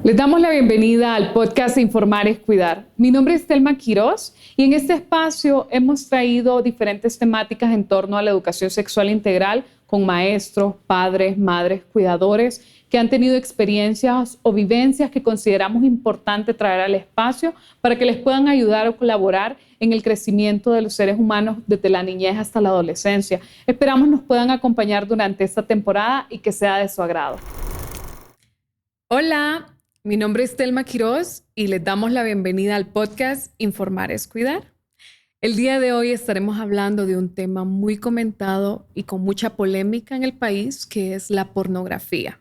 Les damos la bienvenida al podcast Informar es Cuidar. Mi nombre es Telma Quiroz y en este espacio hemos traído diferentes temáticas en torno a la educación sexual integral con maestros, padres, madres, cuidadores que han tenido experiencias o vivencias que consideramos importante traer al espacio para que les puedan ayudar o colaborar en el crecimiento de los seres humanos desde la niñez hasta la adolescencia. Esperamos nos puedan acompañar durante esta temporada y que sea de su agrado. Hola. Mi nombre es Telma Quiroz y les damos la bienvenida al podcast Informar es Cuidar. El día de hoy estaremos hablando de un tema muy comentado y con mucha polémica en el país, que es la pornografía.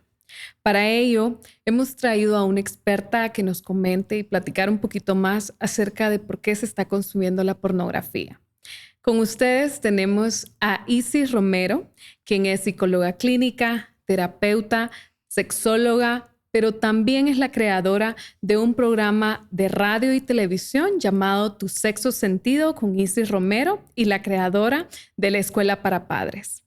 Para ello, hemos traído a una experta a que nos comente y platicar un poquito más acerca de por qué se está consumiendo la pornografía. Con ustedes tenemos a Isis Romero, quien es psicóloga clínica, terapeuta, sexóloga, pero también es la creadora de un programa de radio y televisión llamado Tu Sexo Sentido con Isis Romero y la creadora de la Escuela para Padres.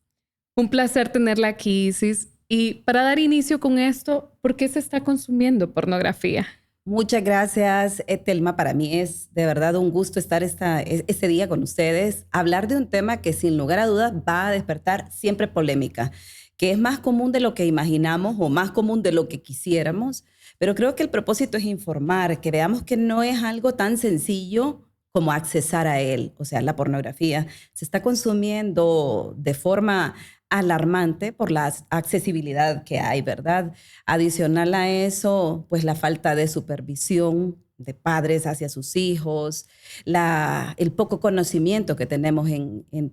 Un placer tenerla aquí, Isis. Y para dar inicio con esto, ¿por qué se está consumiendo pornografía? Muchas gracias, Telma. Para mí es de verdad un gusto estar este día con ustedes, hablar de un tema que sin lugar a dudas va a despertar siempre polémica, que es más común de lo que imaginamos o más común de lo que quisiéramos, pero creo que el propósito es informar, que veamos que no es algo tan sencillo como accesar a él. O sea, la pornografía se está consumiendo de forma alarmante por la accesibilidad que hay, ¿verdad? Adicional a eso, pues la falta de supervisión de padres hacia sus hijos, el poco conocimiento que tenemos en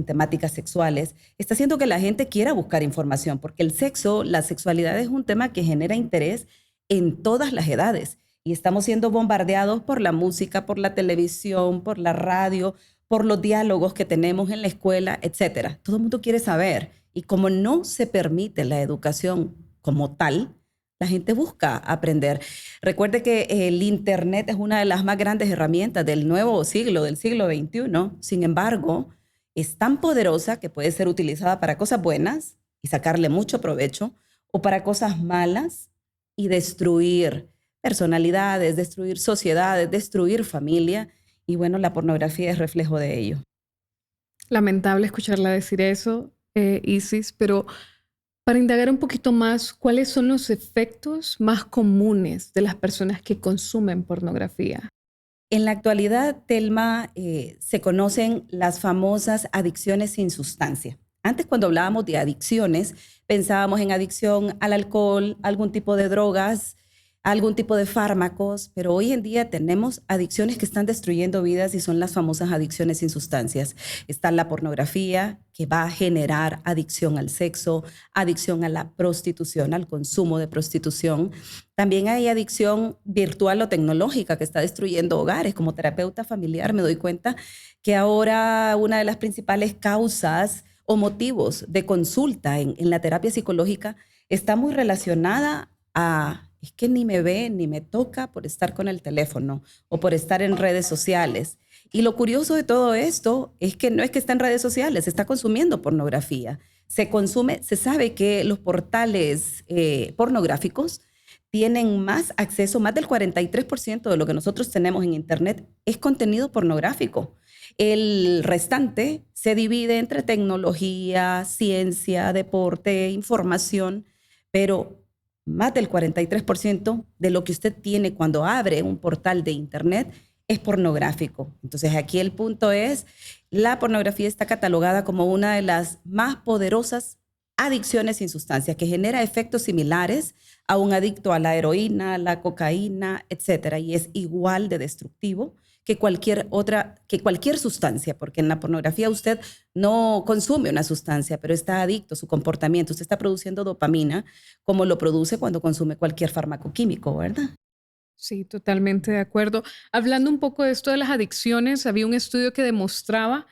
temáticas sexuales, está haciendo que la gente quiera buscar información, porque el sexo, la sexualidad es un tema que genera interés en todas las edades y estamos siendo bombardeados por la música, por la televisión, por la radio, por los diálogos que tenemos en la escuela, etcétera. Todo el mundo quiere saber y como no se permite la educación como tal, la gente busca aprender. Recuerde que el Internet es una de las más grandes herramientas del nuevo siglo, del siglo XXI. Sin embargo, es tan poderosa que puede ser utilizada para cosas buenas y sacarle mucho provecho, o para cosas malas y destruir personalidades, destruir sociedades, destruir familia. Y bueno, la pornografía es reflejo de ello. Lamentable escucharla decir eso, Isis, pero para indagar un poquito más, ¿cuáles son los efectos más comunes de las personas que consumen pornografía? En la actualidad, Telma, se conocen las famosas adicciones sin sustancia. Antes, cuando hablábamos de adicciones, pensábamos en adicción al alcohol, algún tipo de drogas, algún tipo de fármacos, pero hoy en día tenemos adicciones que están destruyendo vidas y son las famosas adicciones sin sustancias. Está la pornografía, que va a generar adicción al sexo, adicción a la prostitución, al consumo de prostitución. También hay adicción virtual o tecnológica que está destruyendo hogares. Como terapeuta familiar me doy cuenta que ahora una de las principales causas o motivos de consulta en la terapia psicológica está muy relacionada a es que ni me ve ni me toca por estar con el teléfono o por estar en redes sociales. Y lo curioso de todo esto es que no es que está en redes sociales, se está consumiendo pornografía. Se sabe que los portales pornográficos tienen más acceso, más del 43% de lo que nosotros tenemos en Internet es contenido pornográfico. El restante se divide entre tecnología, ciencia, deporte, información, pero más del 43% de lo que usted tiene cuando abre un portal de Internet es pornográfico. Entonces aquí el punto es, la pornografía está catalogada como una de las más poderosas adicciones sin sustancias, que genera efectos similares a un adicto a la heroína, a la cocaína, etcétera, y es igual de destructivo que cualquier sustancia, porque en la pornografía usted no consume una sustancia, pero está adicto a su comportamiento. Usted está produciendo dopamina como lo produce cuando consume cualquier fármaco químico, ¿verdad? Sí, totalmente de acuerdo. Hablando un poco de esto de las adicciones, había un estudio que demostraba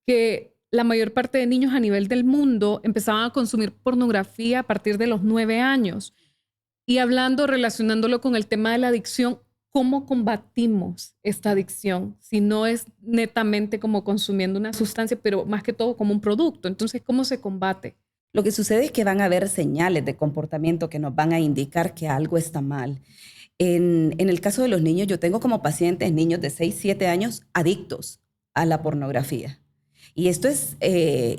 que la mayor parte de niños a nivel del mundo empezaban a consumir pornografía a partir de los 9 años. Y hablando, relacionándolo con el tema de la adicción, ¿cómo combatimos esta adicción? Si no es netamente como consumiendo una sustancia, pero más que todo como un producto. Entonces, ¿cómo se combate? Lo que sucede es que van a haber señales de comportamiento que nos van a indicar que algo está mal. En el caso de los niños, yo tengo como pacientes niños de 6, 7 años adictos a la pornografía. Y esto es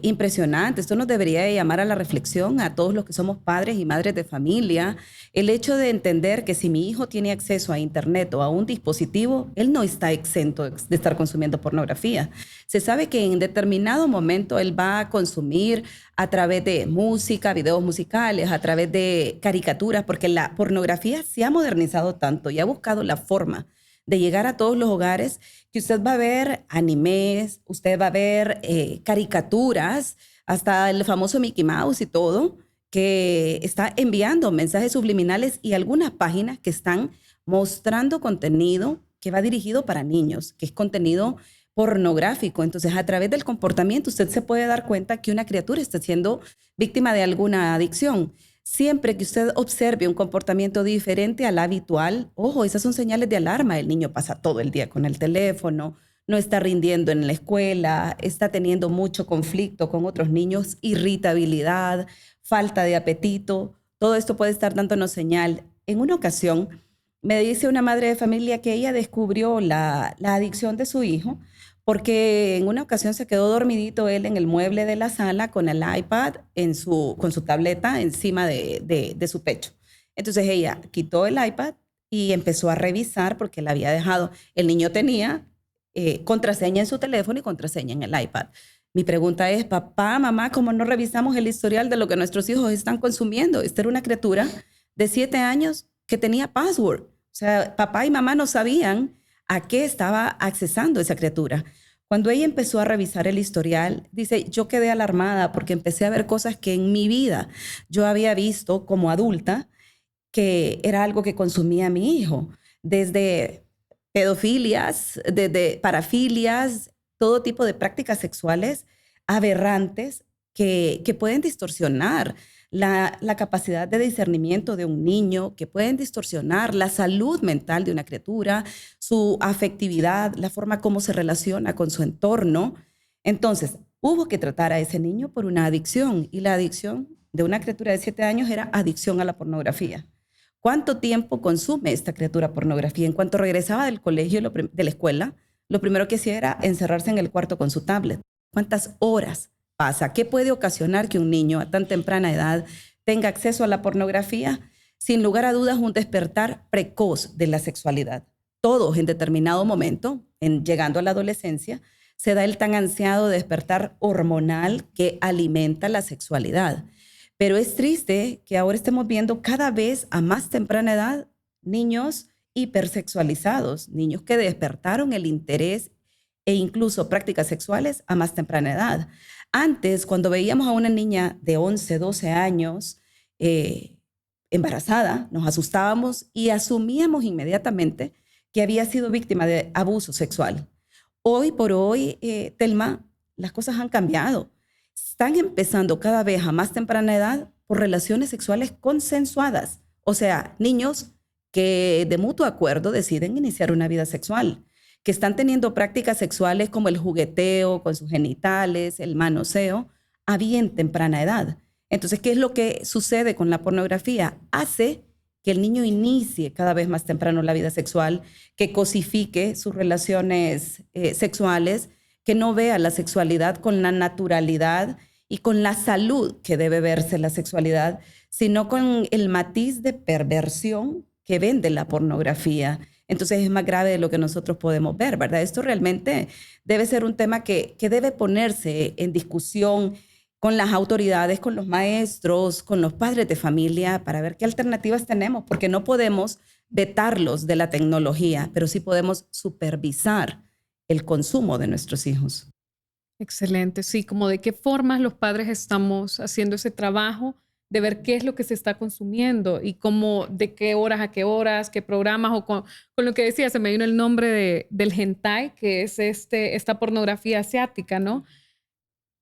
impresionante, esto nos debería de llamar a la reflexión a todos los que somos padres y madres de familia. El hecho de entender que si mi hijo tiene acceso a internet o a un dispositivo, él no está exento de estar consumiendo pornografía. Se sabe que en determinado momento él va a consumir a través de música, videos musicales, a través de caricaturas, porque la pornografía se ha modernizado tanto y ha buscado la forma de llegar a todos los hogares, que usted va a ver animes, usted va a ver caricaturas, hasta el famoso Mickey Mouse y todo, que está enviando mensajes subliminales y algunas páginas que están mostrando contenido que va dirigido para niños, que es contenido pornográfico. Entonces, a través del comportamiento, usted se puede dar cuenta que una criatura está siendo víctima de alguna adicción. Siempre que usted observe un comportamiento diferente al habitual, ojo, esas son señales de alarma. El niño pasa todo el día con el teléfono, no está rindiendo en la escuela, está teniendo mucho conflicto con otros niños, irritabilidad, falta de apetito. Todo esto puede estar dándonos señal. En una ocasión, me dice una madre de familia que ella descubrió la adicción de su hijo porque en una ocasión se quedó dormidito él en el mueble de la sala con el iPad con su tableta encima de su pecho. Entonces ella quitó el iPad y empezó a revisar porque la había dejado. El niño tenía contraseña en su teléfono y contraseña en el iPad. Mi pregunta es, papá, mamá, ¿cómo no revisamos el historial de lo que nuestros hijos están consumiendo? Esta era una criatura de 7 años que tenía password. O sea, papá y mamá no sabían a qué estaba accesando esa criatura. Cuando ella empezó a revisar el historial, dice, yo quedé alarmada porque empecé a ver cosas que en mi vida yo había visto como adulta, que era algo que consumía mi hijo, desde pedofilias, desde parafilias, todo tipo de prácticas sexuales aberrantes que pueden distorsionar la capacidad de discernimiento de un niño, que pueden distorsionar la salud mental de una criatura, su afectividad, la forma como se relaciona con su entorno. Entonces, hubo que tratar a ese niño por una adicción, y la adicción de una criatura de 7 años era adicción a la pornografía. ¿Cuánto tiempo consume esta criatura pornografía? En cuanto regresaba del colegio, de la escuela, lo primero que hacía era encerrarse en el cuarto con su tablet. ¿Cuántas horas pasa? ¿Qué puede ocasionar que un niño a tan temprana edad tenga acceso a la pornografía? Sin lugar a dudas, un despertar precoz de la sexualidad. Todos en determinado momento, llegando a la adolescencia, se da el tan ansiado despertar hormonal que alimenta la sexualidad. Pero es triste que ahora estemos viendo cada vez a más temprana edad niños hipersexualizados, niños que despertaron el interés e incluso prácticas sexuales a más temprana edad. Antes, cuando veíamos a una niña de 11, 12 años embarazada, nos asustábamos y asumíamos inmediatamente que había sido víctima de abuso sexual. Hoy por hoy, Telma, las cosas han cambiado. Están empezando cada vez a más temprana edad por relaciones sexuales consensuadas. O sea, niños que de mutuo acuerdo deciden iniciar una vida sexual, que están teniendo prácticas sexuales como el jugueteo con sus genitales, el manoseo, a bien temprana edad. Entonces, ¿qué es lo que sucede con la pornografía? Hace que el niño inicie cada vez más temprano la vida sexual, que cosifique sus relaciones sexuales, que no vea la sexualidad con la naturalidad y con la salud que debe verse la sexualidad, sino con el matiz de perversión que vende la pornografía. Entonces es más grave de lo que nosotros podemos ver, ¿verdad? Esto realmente debe ser un tema que debe ponerse en discusión con las autoridades, con los maestros, con los padres de familia, para ver qué alternativas tenemos, porque no podemos vetarlos de la tecnología, pero sí podemos supervisar el consumo de nuestros hijos. Excelente, sí, como de qué formas los padres estamos haciendo ese trabajo de ver qué es lo que se está consumiendo y cómo, de qué horas a qué horas, qué programas, o con lo que decía, se me vino el nombre del hentai, que es esta pornografía asiática, ¿no?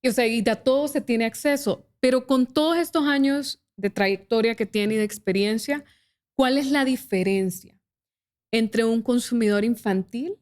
Y, o sea, y a todo se tiene acceso, pero con todos estos años de trayectoria que tiene y de experiencia, ¿cuál es la diferencia entre un consumidor infantil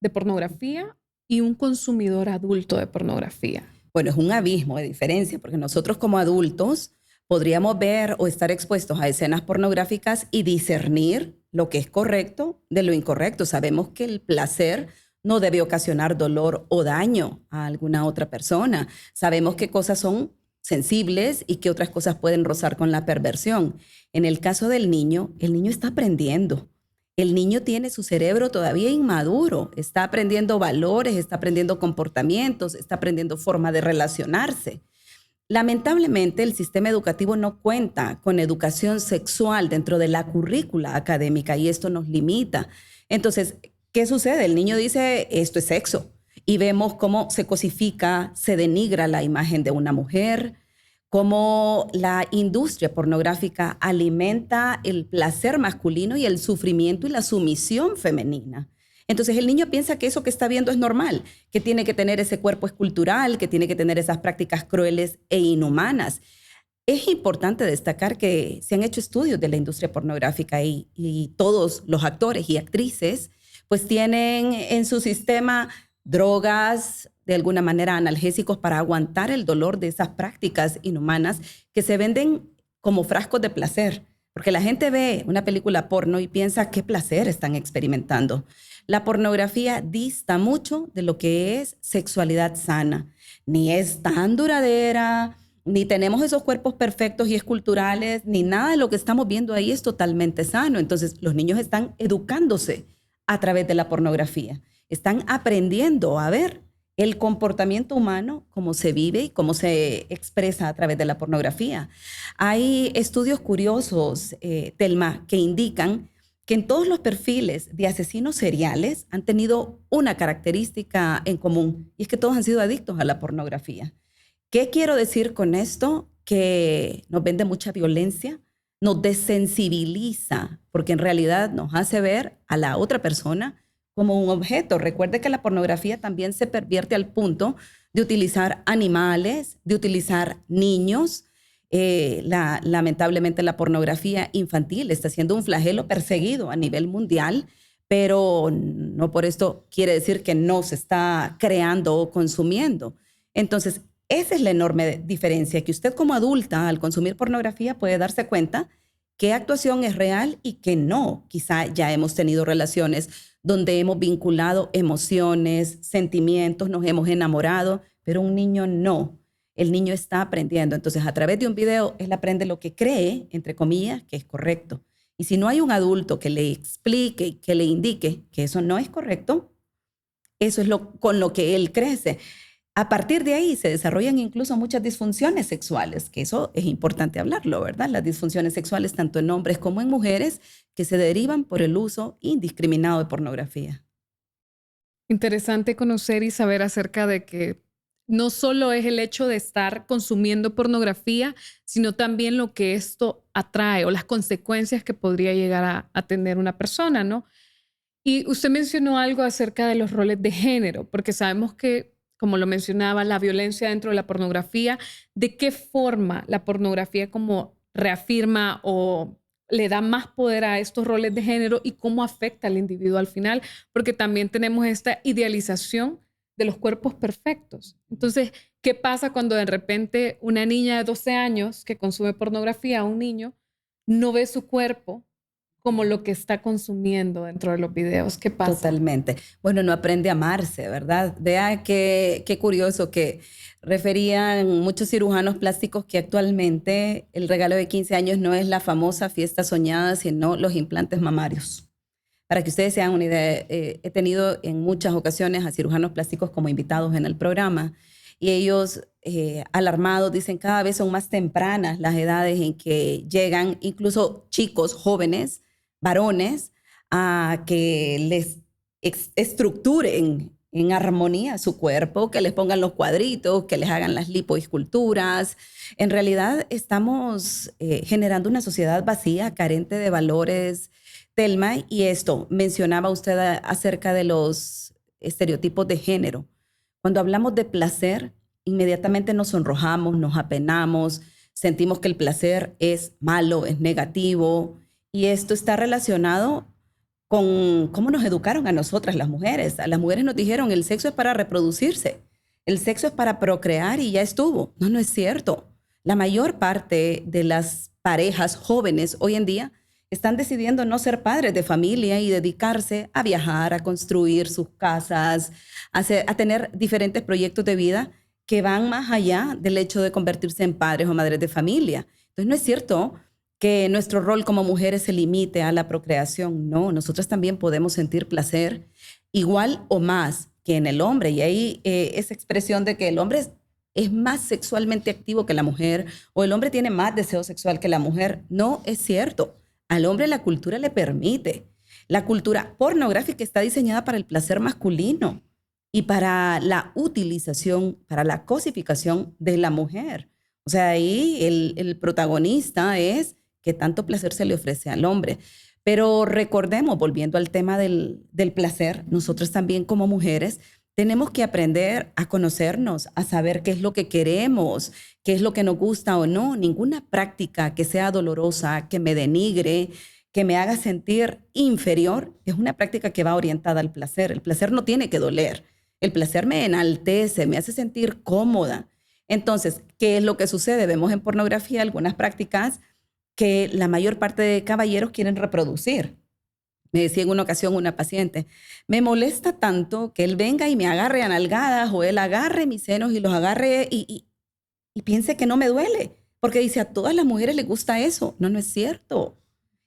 de pornografía y un consumidor adulto de pornografía? Bueno, es un abismo de diferencia, porque nosotros como adultos podríamos ver o estar expuestos a escenas pornográficas y discernir lo que es correcto de lo incorrecto. Sabemos que el placer no debe ocasionar dolor o daño a alguna otra persona. Sabemos qué cosas son sensibles y qué otras cosas pueden rozar con la perversión. En el caso del niño, el niño está aprendiendo. El niño tiene su cerebro todavía inmaduro, está aprendiendo valores, está aprendiendo comportamientos, está aprendiendo forma de relacionarse. Lamentablemente, el sistema educativo no cuenta con educación sexual dentro de la currícula académica y esto nos limita. Entonces, ¿qué sucede? El niño dice, esto es sexo, y vemos cómo se cosifica, se denigra la imagen de una mujer, cómo la industria pornográfica alimenta el placer masculino y el sufrimiento y la sumisión femenina. Entonces el niño piensa que eso que está viendo es normal, que tiene que tener ese cuerpo escultural, que tiene que tener esas prácticas crueles e inhumanas. Es importante destacar que se han hecho estudios de la industria pornográfica y todos los actores y actrices pues tienen en su sistema drogas, de alguna manera analgésicos para aguantar el dolor de esas prácticas inhumanas que se venden como frascos de placer. Porque la gente ve una película porno y piensa qué placer están experimentando. La pornografía dista mucho de lo que es sexualidad sana. Ni es tan duradera, ni tenemos esos cuerpos perfectos y esculturales, ni nada de lo que estamos viendo ahí es totalmente sano. Entonces los niños están educándose a través de la pornografía. Están aprendiendo a ver el comportamiento humano, cómo se vive y cómo se expresa a través de la pornografía. Hay estudios curiosos, Telma, que indican que en todos los perfiles de asesinos seriales han tenido una característica en común, y es que todos han sido adictos a la pornografía. ¿Qué quiero decir con esto? Que nos vende mucha violencia, nos desensibiliza, porque en realidad nos hace ver a la otra persona como un objeto. Recuerde que la pornografía también se pervierte al punto de utilizar animales, de utilizar niños. Lamentablemente la pornografía infantil está siendo un flagelo perseguido a nivel mundial, pero no por esto quiere decir que no se está creando o consumiendo. Entonces, esa es la enorme diferencia, que usted como adulta al consumir pornografía puede darse cuenta qué actuación es real y qué no. Quizá ya hemos tenido relaciones donde hemos vinculado emociones, sentimientos, nos hemos enamorado, pero un niño no. El niño está aprendiendo. Entonces, a través de un video, él aprende lo que cree, entre comillas, que es correcto. Y si no hay un adulto que le explique, que le indique que eso no es correcto, eso es con lo que él crece. A partir de ahí se desarrollan incluso muchas disfunciones sexuales, que eso es importante hablarlo, ¿verdad? Las disfunciones sexuales tanto en hombres como en mujeres que se derivan por el uso indiscriminado de pornografía. Interesante conocer y saber acerca de que no solo es el hecho de estar consumiendo pornografía, sino también lo que esto atrae o las consecuencias que podría llegar a tener una persona, ¿no? Y usted mencionó algo acerca de los roles de género, porque sabemos que, como lo mencionaba, la violencia dentro de la pornografía, ¿de qué forma la pornografía como reafirma o le da más poder a estos roles de género y cómo afecta al individuo al final? Porque también tenemos esta idealización de los cuerpos perfectos. Entonces, ¿qué pasa cuando de repente una niña de 12 años que consume pornografía, un niño, no ve su cuerpo como lo que está consumiendo dentro de los videos? ¿Qué pasa? Totalmente. Bueno, no aprende a amarse, ¿verdad? Vea qué curioso que referían muchos cirujanos plásticos que actualmente el regalo de 15 años no es la famosa fiesta soñada, sino los implantes mamarios. Para que ustedes se hagan una idea, he tenido en muchas ocasiones a cirujanos plásticos como invitados en el programa y ellos alarmados dicen cada vez son más tempranas las edades en que llegan incluso chicos jóvenes, varones, a que les estructuren en armonía su cuerpo, que les pongan los cuadritos, que les hagan las lipoesculturas. En realidad estamos generando una sociedad vacía, carente de valores, Telma, y esto mencionaba usted acerca de los estereotipos de género. Cuando hablamos de placer, inmediatamente nos sonrojamos, nos apenamos, sentimos que el placer es malo, es negativo, y esto está relacionado con cómo nos educaron a nosotras las mujeres. A las mujeres nos dijeron el sexo es para reproducirse. el sexo es para procrear y ya estuvo. No, no es cierto. La mayor parte de las parejas jóvenes hoy en día están decidiendo no ser padres de familia y dedicarse a viajar, a construir sus casas, a tener diferentes proyectos de vida que van más allá del hecho de convertirse en padres o madres de familia. Entonces, no es cierto que nuestro rol como mujeres se limite a la procreación. No, nosotras también podemos sentir placer igual o más que en el hombre. Y ahí esa expresión de que el hombre es más sexualmente activo que la mujer o el hombre tiene más deseo sexual que la mujer, no es cierto. Al hombre la cultura le permite. La cultura pornográfica está diseñada para el placer masculino y para la utilización, para la cosificación de la mujer. O sea, ahí el protagonista es qué tanto placer se le ofrece al hombre. Pero recordemos, volviendo al tema del placer, nosotros también como mujeres tenemos que aprender a conocernos, a saber qué es lo que queremos, qué es lo que nos gusta o no. Ninguna práctica que sea dolorosa, que me denigre, que me haga sentir inferior, es una práctica que va orientada al placer. El placer no tiene que doler. El placer me enaltece, me hace sentir cómoda. Entonces, ¿qué es lo que sucede? Vemos en pornografía algunas prácticas que la mayor parte de caballeros quieren reproducir. Me decía en una ocasión una paciente, me molesta tanto que él venga y me agarre a nalgadas o él agarre mis senos y los agarre y piense que no me duele, porque dice, a todas las mujeres les gusta eso. No, no es cierto.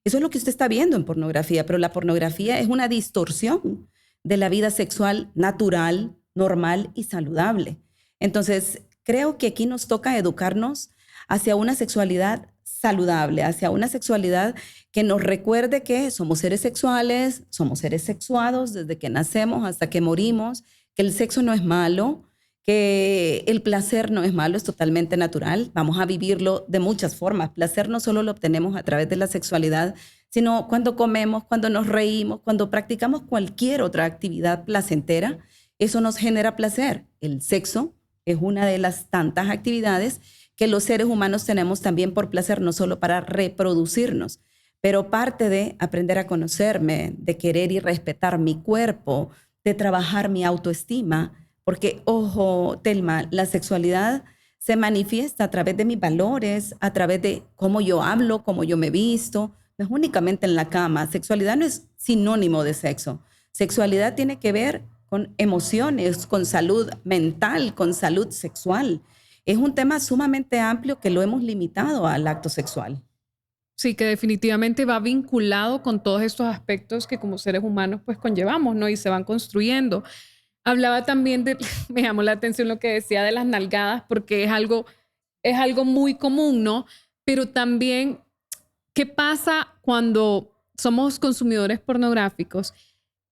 Eso es lo que usted está viendo en pornografía, pero la pornografía es una distorsión de la vida sexual natural, normal y saludable. Entonces, creo que aquí nos toca educarnos hacia una sexualidad saludable, hacia una sexualidad que nos recuerde que somos seres sexuales, somos seres sexuados desde que nacemos hasta que morimos, que el sexo no es malo, que el placer no es malo, es totalmente natural. Vamos a vivirlo de muchas formas. Placer no solo lo obtenemos a través de la sexualidad, sino cuando comemos, cuando nos reímos, cuando practicamos cualquier otra actividad placentera, eso nos genera placer. El sexo es una de las tantas actividades que los seres humanos tenemos también por placer, no solo para reproducirnos, pero parte de aprender a conocerme, de querer y respetar mi cuerpo, de trabajar mi autoestima, porque, ojo, Telma, la sexualidad se manifiesta a través de mis valores, a través de cómo yo hablo, cómo yo me visto, no es únicamente en la cama. Sexualidad no es sinónimo de sexo. Sexualidad tiene que ver con emociones, con salud mental, con salud sexual. Es un tema sumamente amplio que lo hemos limitado al acto sexual. Sí, que definitivamente va vinculado con todos estos aspectos que como seres humanos pues conllevamos, ¿no? Y se van construyendo. Hablaba también de, me llamó la atención lo que decía de las nalgadas, porque es algo muy común, ¿no? Pero también, ¿qué pasa cuando somos consumidores pornográficos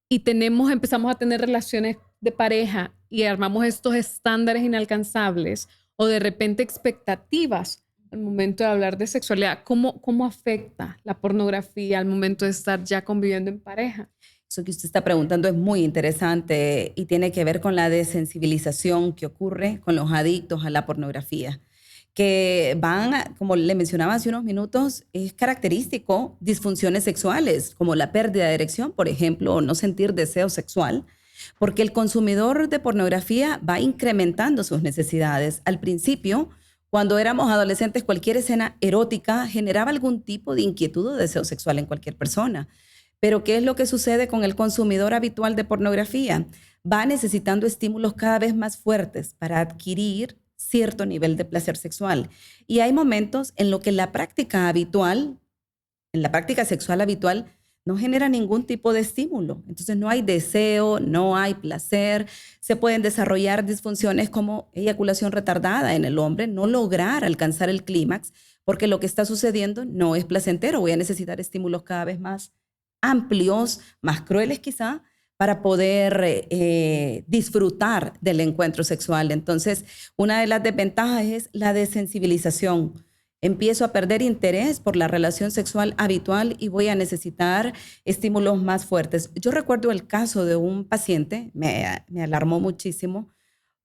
y empezamos a tener relaciones de pareja y armamos estos estándares inalcanzables o de repente expectativas al momento de hablar de sexualidad? ¿Cómo afecta la pornografía al momento de estar ya conviviendo en pareja? Eso que usted está preguntando es muy interesante y tiene que ver con la desensibilización que ocurre con los adictos a la pornografía, que como le mencionaba hace unos minutos, es característico disfunciones sexuales, como la pérdida de erección, por ejemplo, o no sentir deseo sexual, porque el consumidor de pornografía va incrementando sus necesidades. Al principio, cuando éramos adolescentes, cualquier escena erótica generaba algún tipo de inquietud o deseo sexual en cualquier persona. Pero ¿qué es lo que sucede con el consumidor habitual de pornografía? Va necesitando estímulos cada vez más fuertes para adquirir cierto nivel de placer sexual. Y hay momentos en los que la práctica habitual, en la práctica sexual habitual, no genera ningún tipo de estímulo. Entonces no hay deseo, no hay placer. Se pueden desarrollar disfunciones como eyaculación retardada en el hombre, no lograr alcanzar el clímax, porque lo que está sucediendo no es placentero. Voy a necesitar estímulos cada vez más amplios, más crueles quizá, para poder disfrutar del encuentro sexual. Entonces, una de las desventajas es la desensibilización. Empiezo a perder interés por la relación sexual habitual y voy a necesitar estímulos más fuertes. Yo recuerdo el caso de un paciente, me alarmó muchísimo,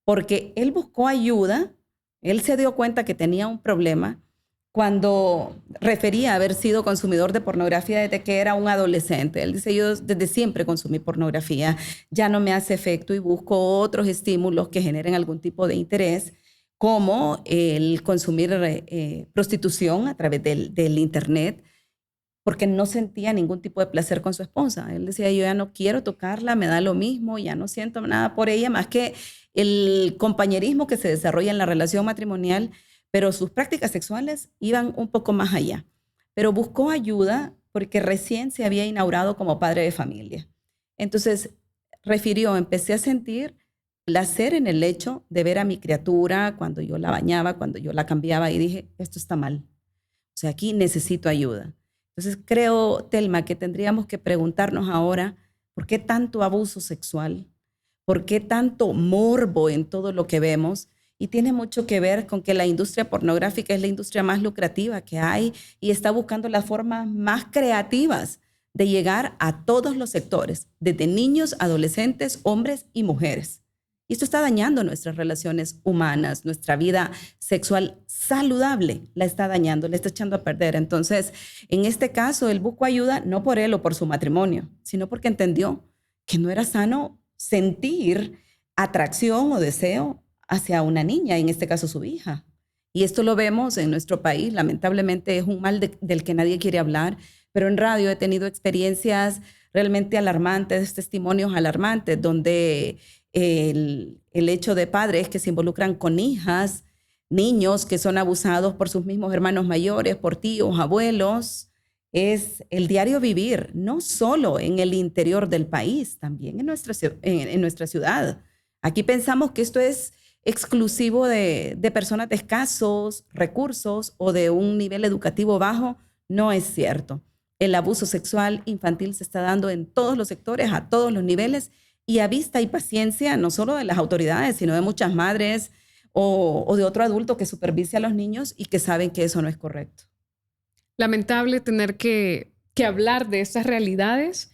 porque él buscó ayuda, él se dio cuenta que tenía un problema cuando refería a haber sido consumidor de pornografía desde que era un adolescente. Él dice, yo desde siempre consumí pornografía, ya no me hace efecto y busco otros estímulos que generen algún tipo de interés, como el consumir prostitución a través del internet, porque no sentía ningún tipo de placer con su esposa. Él decía, yo ya no quiero tocarla, me da lo mismo, ya no siento nada por ella, más que el compañerismo que se desarrolla en la relación matrimonial, pero sus prácticas sexuales iban un poco más allá. Pero buscó ayuda porque recién se había inaugurado como padre de familia. Entonces, refirió, empecé a sentir placer en el hecho de ver a mi criatura cuando yo la bañaba, cuando yo la cambiaba, y dije, esto está mal. O sea, aquí necesito ayuda. Entonces, creo, Telma, que tendríamos que preguntarnos ahora, ¿por qué tanto abuso sexual? ¿Por qué tanto morbo en todo lo que vemos? Y tiene mucho que ver con que la industria pornográfica es la industria más lucrativa que hay y está buscando las formas más creativas de llegar a todos los sectores, desde niños, adolescentes, hombres y mujeres. Y esto está dañando nuestras relaciones humanas, nuestra vida sexual saludable la está dañando, la está echando a perder. Entonces, en este caso, él buscó ayuda no por él o por su matrimonio, sino porque entendió que no era sano sentir atracción o deseo hacia una niña, en este caso su hija. Y esto lo vemos en nuestro país, lamentablemente es un mal del que nadie quiere hablar, pero en radio he tenido experiencias realmente alarmantes, testimonios alarmantes, donde el hecho de padres que se involucran con hijas, niños que son abusados por sus mismos hermanos mayores, por tíos, abuelos, es el diario vivir, no solo en el interior del país, también en nuestra ciudad. Aquí pensamos que esto es exclusivo de personas de escasos recursos o de un nivel educativo bajo. No es cierto. El abuso sexual infantil se está dando en todos los sectores, a todos los niveles, y a vista y paciencia no solo de las autoridades, sino de muchas madres o de otro adulto que supervise a los niños y que saben que eso no es correcto. Lamentable tener que hablar de estas realidades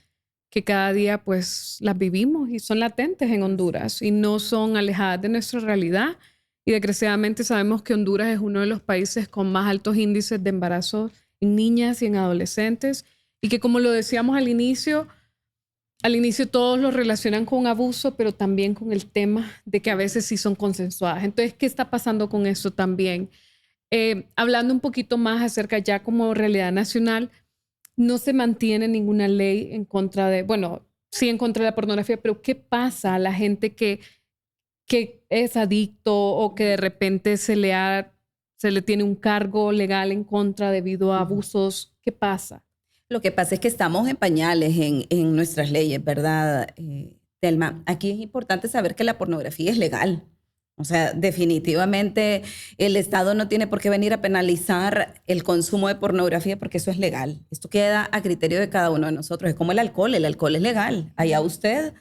que cada día pues las vivimos y son latentes en Honduras y no son alejadas de nuestra realidad. Y desgraciadamente sabemos que Honduras es uno de los países con más altos índices de embarazo en niñas y en adolescentes y que, como lo decíamos al inicio todos lo relacionan con abuso, pero también con el tema de que a veces sí son consensuadas. Entonces, ¿qué está pasando con eso también? Hablando un poquito más acerca ya como realidad nacional, no se mantiene ninguna ley en contra de, bueno, sí en contra de la pornografía, pero ¿qué pasa a la gente que es adicto o que de repente se le tiene un cargo legal en contra debido a abusos? ¿Qué pasa? Lo que pasa es que estamos en pañales en nuestras leyes, ¿verdad, Telma? Aquí es importante saber que la pornografía es legal. O sea, definitivamente el Estado no tiene por qué venir a penalizar el consumo de pornografía porque eso es legal. Esto queda a criterio de cada uno de nosotros. Es como el alcohol es legal. Allá usted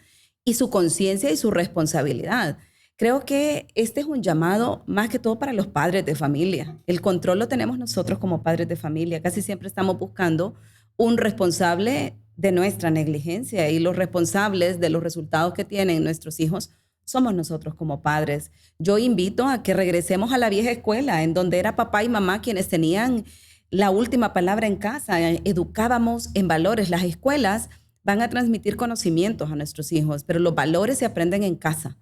y su conciencia y su responsabilidad. Creo que este es un llamado más que todo para los padres de familia. El control lo tenemos nosotros como padres de familia. Casi siempre estamos buscando un responsable de nuestra negligencia y los responsables de los resultados que tienen nuestros hijos somos nosotros como padres. Yo invito a que regresemos a la vieja escuela, en donde era papá y mamá quienes tenían la última palabra en casa, educábamos en valores. Las escuelas van a transmitir conocimientos a nuestros hijos, pero los valores se aprenden en casa.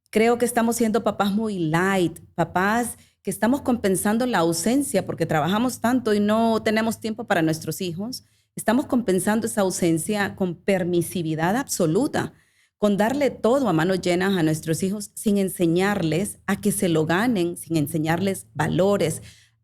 Creo que estamos siendo papás muy light, papás que estamos compensando la ausencia porque trabajamos tanto y no tenemos tiempo para nuestros hijos. Estamos compensando esa ausencia con permisividad absoluta, con darle todo a manos llenas a nuestros hijos sin enseñarles a que se lo ganen, sin enseñarles valores.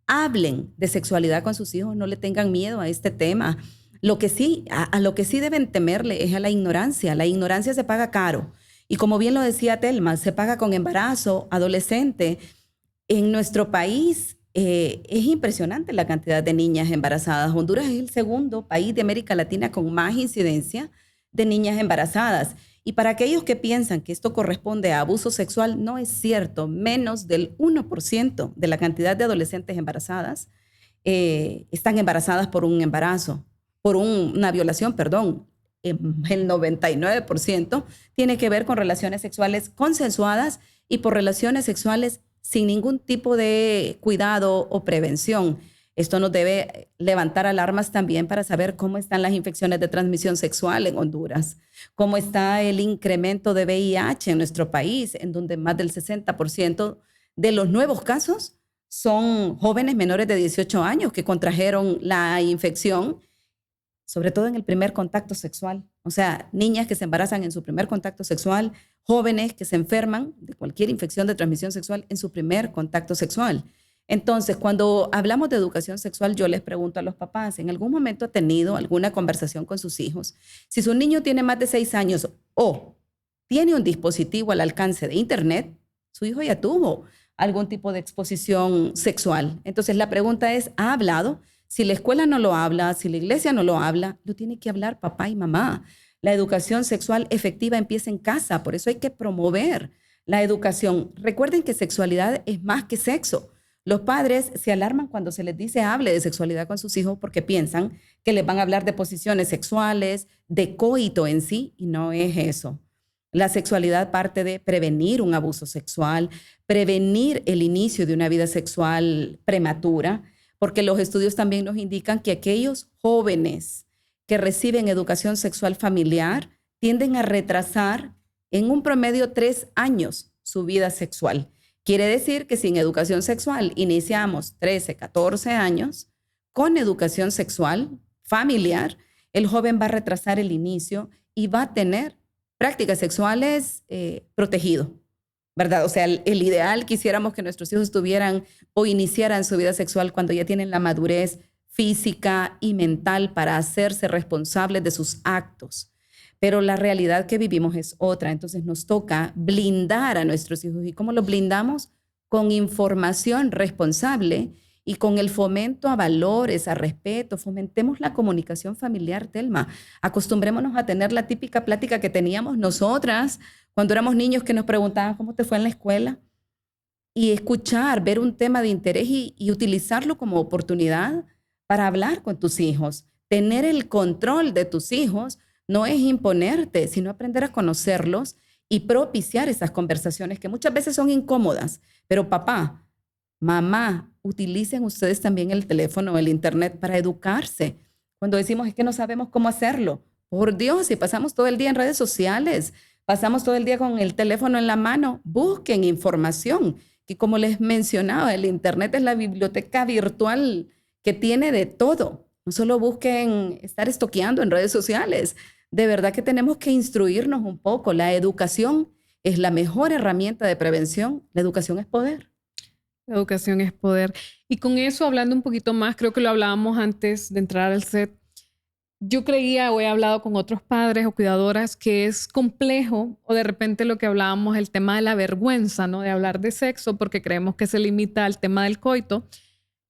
Hablen de sexualidad con sus hijos, no le tengan miedo a este tema. Lo que sí, a lo que sí deben temerle es a la ignorancia. La ignorancia se paga caro. Y como bien lo decía Telma, se paga con embarazo, adolescente. En nuestro país es impresionante la cantidad de niñas embarazadas. Honduras es el segundo país de América Latina con más incidencia de niñas embarazadas. Y para aquellos que piensan que esto corresponde a abuso sexual, no es cierto. Menos del 1% de la cantidad de adolescentes embarazadas están embarazadas por un embarazo, por una violación, perdón. El 99% tiene que ver con relaciones sexuales consensuadas y por relaciones sexuales sin ningún tipo de cuidado o prevención. Esto nos debe levantar alarmas también para saber cómo están las infecciones de transmisión sexual en Honduras, cómo está el incremento de VIH en nuestro país, en donde más del 60% de los nuevos casos son jóvenes menores de 18 años que contrajeron la infección, sobre todo en el primer contacto sexual. O sea, niñas que se embarazan en su primer contacto sexual, jóvenes que se enferman de cualquier infección de transmisión sexual en su primer contacto sexual. Entonces, cuando hablamos de educación sexual, yo les pregunto a los papás, ¿en algún momento ha tenido alguna conversación con sus hijos? Si su niño tiene más de 6 años o tiene un dispositivo al alcance de Internet, su hijo ya tuvo algún tipo de exposición sexual. Entonces, la pregunta es, ¿ha hablado? Si la escuela no lo habla, si la iglesia no lo habla, lo tiene que hablar papá y mamá. La educación sexual efectiva empieza en casa, por eso hay que promover la educación. Recuerden que sexualidad es más que sexo. Los padres se alarman cuando se les dice hable de sexualidad con sus hijos porque piensan que les van a hablar de posiciones sexuales, de coito en sí, y no es eso. La sexualidad parte de prevenir un abuso sexual, prevenir el inicio de una vida sexual prematura, porque los estudios también nos indican que aquellos jóvenes que reciben educación sexual familiar tienden a retrasar en un promedio 3 años su vida sexual. Quiere decir que sin educación sexual iniciamos 13, 14 años, con educación sexual familiar, el joven va a retrasar el inicio y va a tener prácticas sexuales protegido, ¿verdad? O sea, el ideal quisiéramos que nuestros hijos tuvieran o iniciaran su vida sexual cuando ya tienen la madurez física y mental para hacerse responsables de sus actos. Pero la realidad que vivimos es otra. Entonces nos toca blindar a nuestros hijos. ¿Y cómo los blindamos? Con información responsable y con el fomento a valores, a respeto. Fomentemos la comunicación familiar, Telma. Acostumbrémonos a tener la típica plática que teníamos nosotras cuando éramos niños, que nos preguntaban cómo te fue en la escuela. Y escuchar, ver un tema de interés y utilizarlo como oportunidad para hablar con tus hijos. Tener el control de tus hijos no es imponerte, sino aprender a conocerlos y propiciar esas conversaciones que muchas veces son incómodas. Pero papá, mamá, utilicen ustedes también el teléfono o el internet para educarse. Cuando decimos es que no sabemos cómo hacerlo, por Dios, si pasamos todo el día en redes sociales, pasamos todo el día con el teléfono en la mano, busquen información. Que como les mencionaba, el internet es la biblioteca virtual que tiene de todo. No solo busquen estar estoqueando en redes sociales. De verdad que tenemos que instruirnos un poco. La educación es la mejor herramienta de prevención. La educación es poder. La educación es poder. Y con eso, hablando un poquito más, creo que lo hablábamos antes de entrar al set. Yo creía o he hablado con otros padres o cuidadoras que es complejo, o de repente lo que hablábamos, el tema de la vergüenza, ¿no? De hablar de sexo, porque creemos que se limita al tema del coito.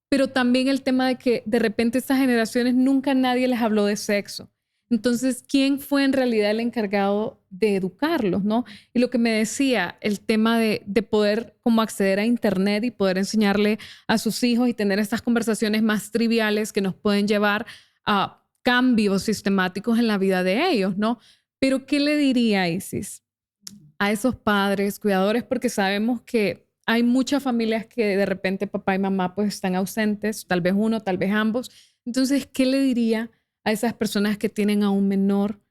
Pero también el tema de que de repente estas generaciones nunca nadie les habló de sexo. Entonces, ¿quién fue en realidad el encargado de educarlos, no? Y lo que me decía, el tema de poder como acceder a internet y poder enseñarle a sus hijos y tener estas conversaciones más triviales que nos pueden llevar a cambios sistemáticos en la vida de ellos, ¿no? Pero, ¿qué le diría, Isis, a esos padres, cuidadores? Porque sabemos que hay muchas familias que de repente papá y mamá pues están ausentes, tal vez uno, tal vez ambos. Entonces, ¿qué le diría a esas personas que tienen a un menor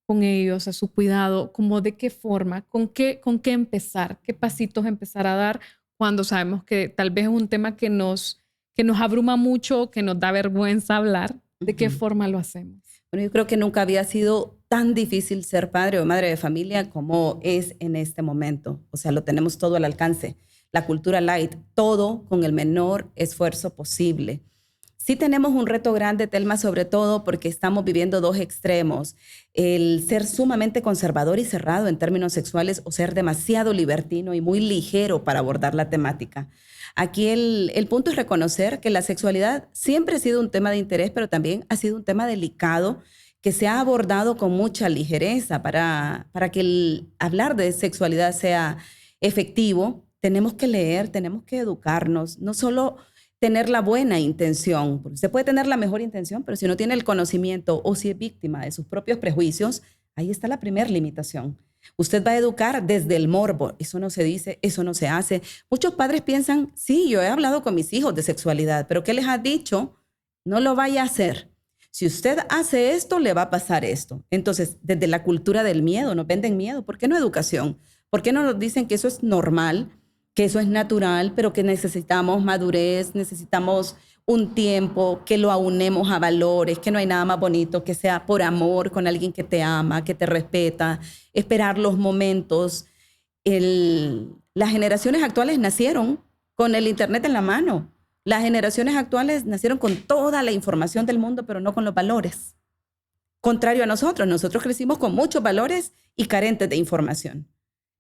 con ellos, a su cuidado? ¿Cómo de qué forma? ¿Con qué empezar? ¿Qué pasitos empezar a dar cuando sabemos que tal vez es un tema que nos abruma mucho, que nos da vergüenza hablar? ¿De qué forma lo hacemos? Bueno, yo creo que nunca había sido tan difícil ser padre o madre de familia como es en este momento. O sea, lo tenemos todo al alcance. La cultura light, todo con el menor esfuerzo posible. Sí tenemos un reto grande, Telma, sobre todo porque estamos viviendo dos extremos. El ser sumamente conservador y cerrado en términos sexuales o ser demasiado libertino y muy ligero para abordar la temática. Aquí el punto es reconocer que la sexualidad siempre ha sido un tema de interés, pero también ha sido un tema delicado que se ha abordado con mucha ligereza. Para que el hablar de sexualidad sea efectivo, tenemos que leer, tenemos que educarnos, no solo tener la buena intención, porque se puede tener la mejor intención, pero si no tiene el conocimiento o si es víctima de sus propios prejuicios, ahí está la primera limitación. Usted va a educar desde el morbo. Eso no se dice, eso no se hace. Muchos padres piensan, sí, yo he hablado con mis hijos de sexualidad, pero ¿qué les has dicho? No lo vaya a hacer. Si usted hace esto, le va a pasar esto. Entonces, desde la cultura del miedo, nos venden miedo. ¿Por qué no educación? ¿Por qué no nos dicen que eso es normal, que eso es natural, pero que necesitamos madurez, necesitamos un tiempo, que lo aunemos a valores, que no hay nada más bonito que sea por amor con alguien que te ama, que te respeta, esperar los momentos? Las generaciones actuales nacieron con el internet en la mano. Las generaciones actuales nacieron con toda la información del mundo, pero no con los valores. Contrario a nosotros crecimos con muchos valores y carentes de información.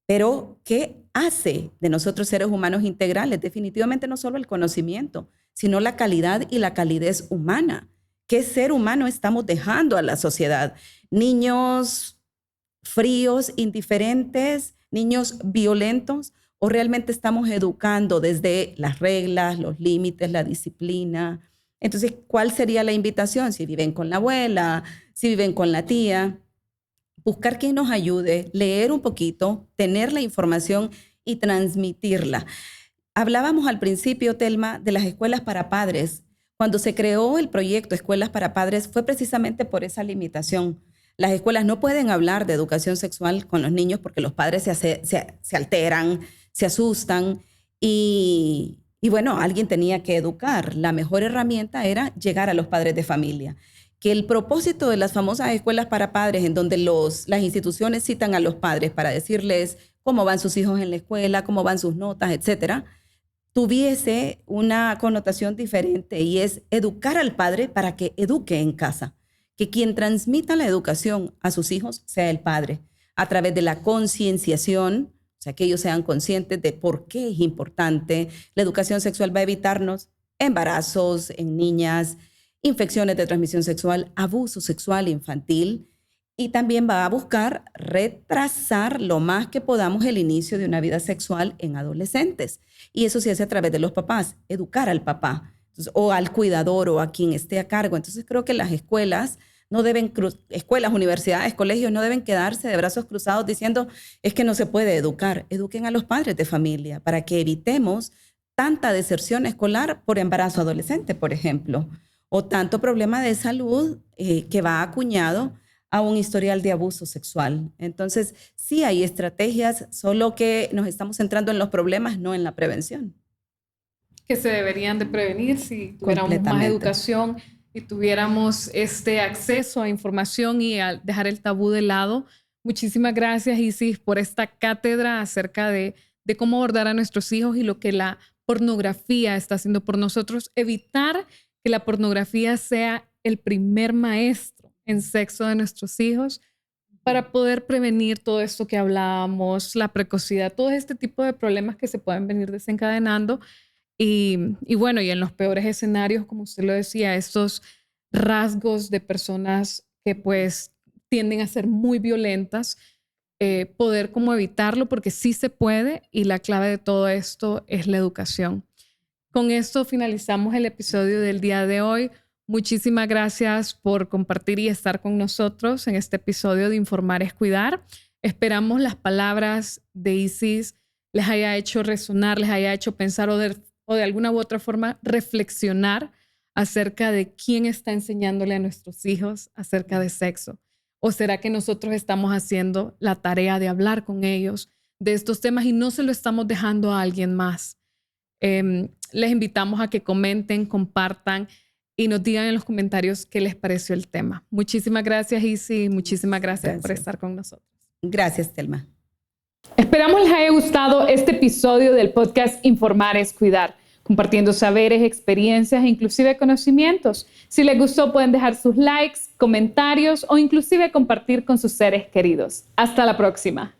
Pero, ¿qué hace de nosotros seres humanos integrales? Definitivamente no solo el conocimiento, sino la calidad y la calidez humana. ¿Qué ser humano estamos dejando a la sociedad? Niños fríos, indiferentes, niños violentos, ¿o realmente estamos educando desde las reglas, los límites, la disciplina? Entonces, ¿cuál sería la invitación? Si viven con la abuela, si viven con la tía, buscar quien nos ayude, leer un poquito, tener la información y transmitirla. Hablábamos al principio, Telma, de las escuelas para padres. Cuando se creó el proyecto Escuelas para Padres fue precisamente por esa limitación. Las escuelas no pueden hablar de educación sexual con los niños porque los padres se alteran, se asustan y bueno, alguien tenía que educar. La mejor herramienta era llegar a los padres de familia. Que el propósito de las famosas escuelas para padres, en donde las instituciones citan a los padres para decirles cómo van sus hijos en la escuela, cómo van sus notas, etcétera, tuviese una connotación diferente, y es educar al padre para que eduque en casa. Que quien transmita la educación a sus hijos sea el padre, a través de la concienciación, o sea, que ellos sean conscientes de por qué es importante. La educación sexual va a evitarnos embarazos en niñas, infecciones de transmisión sexual, abuso sexual infantil, y también va a buscar retrasar lo más que podamos el inicio de una vida sexual en adolescentes. Y eso se hace a través de los papás, educar al papá. Entonces, o al cuidador o a quien esté a cargo. Entonces creo que las escuelas no deben, escuelas, universidades, colegios no deben quedarse de brazos cruzados diciendo es que no se puede educar. Eduquen a los padres de familia para que evitemos tanta deserción escolar por embarazo adolescente, por ejemplo, o tanto problema de salud que va acuñado a un historial de abuso sexual. Entonces, sí hay estrategias, solo que nos estamos centrando en los problemas, no en la prevención. Que se deberían de prevenir si tuviéramos más educación y tuviéramos este acceso a información y a dejar el tabú de lado. Muchísimas gracias, Isis, por esta cátedra acerca de cómo abordar a nuestros hijos y lo que la pornografía está haciendo por nosotros. Evitar que la pornografía sea el primer maestro en sexo de nuestros hijos, para poder prevenir todo esto que hablábamos, la precocidad, todo este tipo de problemas que se pueden venir desencadenando. Y bueno, y en los peores escenarios, como usted lo decía, estos rasgos de personas que pues tienden a ser muy violentas, poder como evitarlo, porque sí se puede, y la clave de todo esto es la educación. Con esto finalizamos el episodio del día de hoy. Muchísimas gracias por compartir y estar con nosotros en este episodio de Informar es Cuidar. Esperamos las palabras de Isis les haya hecho resonar, les haya hecho pensar o de alguna u otra forma reflexionar acerca de quién está enseñándole a nuestros hijos acerca de sexo. ¿O será que nosotros estamos haciendo la tarea de hablar con ellos de estos temas y no se lo estamos dejando a alguien más? Les invitamos a que comenten, compartan y nos digan en los comentarios qué les pareció el tema. Muchísimas gracias, Isis. Muchísimas gracias por estar con nosotros. Gracias, Telma. Esperamos les haya gustado este episodio del podcast Informar es Cuidar, compartiendo saberes, experiencias e inclusive conocimientos. Si les gustó, pueden dejar sus likes, comentarios o inclusive compartir con sus seres queridos. Hasta la próxima.